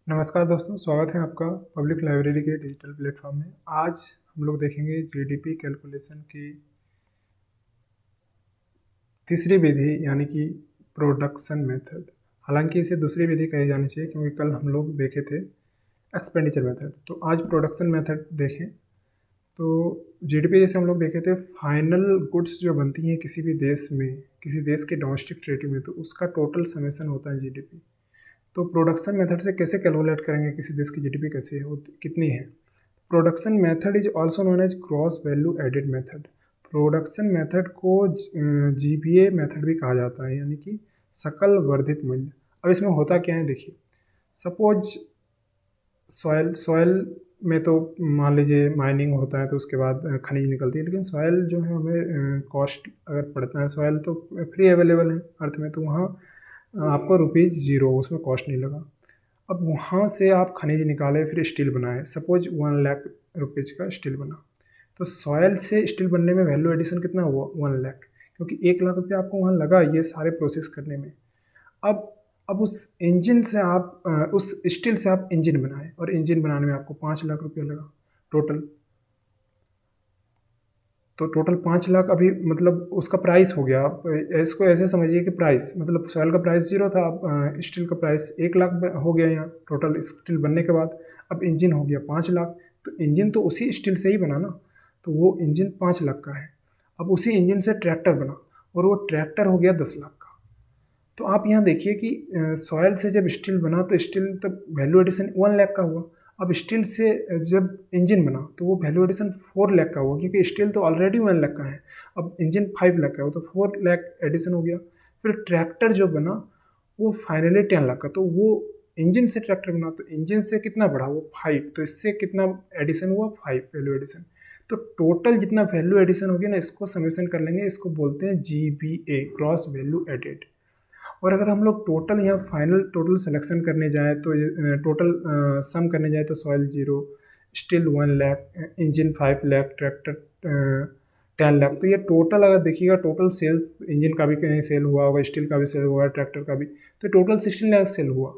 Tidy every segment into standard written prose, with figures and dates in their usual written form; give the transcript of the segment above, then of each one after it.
नमस्कार दोस्तों, स्वागत है आपका पब्लिक लाइब्रेरी के डिजिटल प्लेटफॉर्म में। आज हम लोग देखेंगे जीडीपी कैलकुलेशन की तीसरी विधि यानी कि प्रोडक्शन मेथड। हालांकि इसे दूसरी विधि कही जानी चाहिए क्योंकि कल हम लोग देखे थे एक्सपेंडिचर मेथड। तो आज प्रोडक्शन मेथड देखें। तो जीडीपी जैसे हम लोग देखे थे, फाइनल गुड्स जो बनती हैं किसी भी देश में, किसी देश के डोमेस्टिक ट्रेड में, तो उसका टोटल समेशन होता है जीडीपी। तो प्रोडक्शन मेथड से कैसे कैलकुलेट करेंगे किसी देश की जीडीपी कैसे है, कितनी है। Production method is also known as cross value added method. Production method को जीबीए मेथड भी कहा जाता है, यानी कि सकल वर्धित मूल्य। अब इसमें होता क्या है देखिए, सपोज सॉयल में तो मान लीजिए माइनिंग होता है तो उसके बाद खनिज निकलती है, लेकिन सॉयल जो है हमें कॉस्ट अगर पड़ता है, सॉयल तो फ्री अवेलेबल है अर्थ में, तो वहाँ आपको ₹0 उसमें कॉस्ट नहीं लगा। अब वहाँ से आप खनिज निकाले फिर स्टील बनाए, सपोज 1 लाख रुपीज़ का स्टील बना। तो सॉयल से स्टील बनने में वैल्यू एडिशन कितना हुआ? 1 लाख, क्योंकि 1 लाख रुपया आपको वहाँ लगा ये सारे प्रोसेस करने में। अब उस इंजन से आप उस स्टील से आप इंजन बनाए और इंजन बनाने में आपको 5 लाख रुपया लगा टोटल। तो टोटल 5 लाख अभी मतलब उसका प्राइस हो गया। आप इसको ऐसे समझिए कि प्राइस मतलब सॉयल का प्राइस 0 था, अब स्टील का प्राइस 1 लाख हो गया यहाँ टोटल स्टील बनने के बाद। अब इंजन हो गया 5 लाख, तो इंजन तो उसी स्टील से ही बना ना, तो वो इंजन 5 लाख का है। अब उसी इंजन से ट्रैक्टर बना और वो ट्रैक्टर हो गया 10 लाख का। तो आप यहाँ देखिए कि सॉयल से जब स्टील बना तो स्टील तब वैल्यू एडिशन 1 लाख का हुआ। अब स्टील से जब इंजन बना तो वो वैल्यू एडिशन 4 लाख का हुआ, क्योंकि स्टील तो ऑलरेडी 1 लाख का है। अब इंजन 5 लाख का हो तो 4 लाख एडिशन हो गया। फिर ट्रैक्टर जो बना वो फाइनली 10 लाख का, तो वो इंजन से ट्रैक्टर बना तो इंजन से कितना बढ़ा? वो 5, तो इससे कितना एडिशन हुआ? 5 वैल्यू एडिशन। तो टोटल जितना वैल्यू एडिशन होगी ना, इसको समेशन कर लेंगे, इसको बोलते हैं GVA, क्रॉस वैल्यू एडेड। और अगर हम लोग टोटल यहाँ फाइनल टोटल सिलेक्शन करने जाए तो टोटल सम करने जाए तो soil 0, steel 1 lakh, engine 5 lakh, tractor 10 lakh. तो ये टोटल अगर देखिएगा, टोटल सेल्स इंजन का भी कहीं सेल हुआ होगा, स्टील का भी सेल हुआ, ट्रैक्टर का भी, तो टोटल 16 लाख सेल हुआ।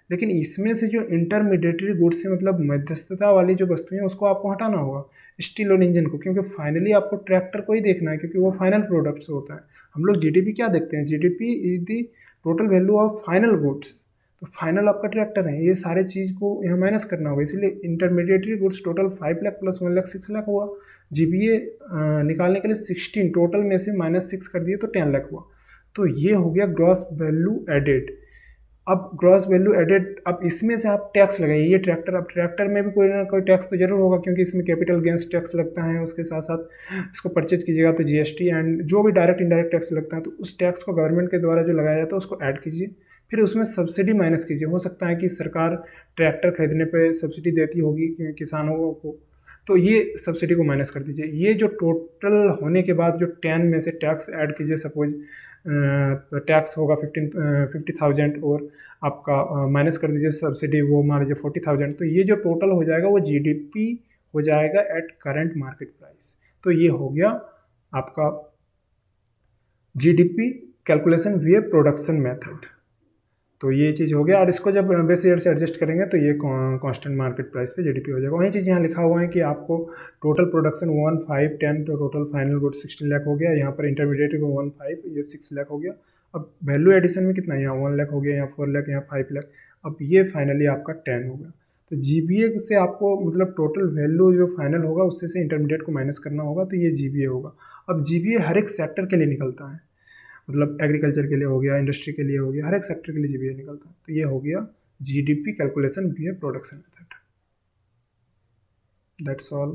लेकिन इसमें से जो इंटरमीडिएटरी गुड्स से मतलब मध्यस्थता वाली जो वस्तुएं हैं उसको आपको हटाना होगा, स्टील और इंजन को, क्योंकि फाइनली आपको ट्रैक्टर को ही देखना है क्योंकि वो फाइनल प्रोडक्ट्स होता है। हम लोग जीडीपी क्या देखते हैं? GDP is the total value of final goods. तो फाइनल आपका ट्रैक्टर है, ये सारे चीज़ को यहाँ माइनस करना होगा, इसीलिए intermediary goods total 5 lakh plus 1 lakh 6 lakh हुआ। जीबीए निकालने के लिए 16 टोटल में से -6 कर दिए तो 10 लाख हुआ। तो ये हो गया ग्रॉस वैल्यू एडेड। अब ग्रॉस वैल्यू एडेड, अब इसमें से आप टैक्स लगाइए। ये ट्रैक्टर, अब ट्रैक्टर में भी कोई ना कोई टैक्स तो जरूर होगा क्योंकि इसमें कैपिटल गेंस टैक्स लगता है, उसके साथ साथ इसको परचेज कीजिएगा तो जीएसटी एंड जो भी डायरेक्ट इनडायरेक्ट टैक्स लगता है, तो उस टैक्स को गवर्नमेंट के द्वारा जो लगाया जाता है उसको ऐड कीजिए। फिर उसमें सब्सिडी माइनस कीजिए। हो सकता है कि सरकार ट्रैक्टर खरीदने पर सब्सिडी देती होगी किसानों को, तो ये सब्सिडी को माइनस कर दीजिए। ये जो टोटल होने के बाद जो 10 में से टैक्स ऐड कीजिए, सपोज टैक्स होगा 50,000 और आपका माइनस कर दीजिए सब्सिडी, वो मान लीजिए 40,000, तो ये जो टोटल हो जाएगा वो जीडीपी हो जाएगा एट करंट मार्केट प्राइस। तो ये हो गया आपका GDP calculation with production method. तो ये चीज़ हो गया, और इसको जब बेस ईयर से एडजस्ट करेंगे तो ये कांस्टेंट मार्केट प्राइस पे जीडीपी हो जाएगा। वही चीज़ यहाँ लिखा हुआ है कि आपको टोटल प्रोडक्शन 1, 5, 10, तो टोटल फाइनल गुड 16 लाख हो गया। यहाँ पर इंटरमीडिएट को 1, 5, ये 6 लाख हो गया। अब वैल्यू एडिशन में कितना? यहाँ 1 लाख हो गया, यहाँ 4 लाख, यहाँ 5 लाख। अब ये फाइनली आपका 10 हो गया। तो जीबीए से आपको मतलब टोटल वैल्यू जो फाइनल होगा उससे से इंटरमीडिएट को माइनस करना होगा, तो ये जीबीए होगा। अब जीबीए हर एक सेक्टर के लिए निकलता है, मतलब एग्रीकल्चर के लिए हो गया, इंडस्ट्री के लिए हो गया, हर एक सेक्टर के लिए जीबीए निकलता है। तो ये हो गया GDP calculation with production method. That's all.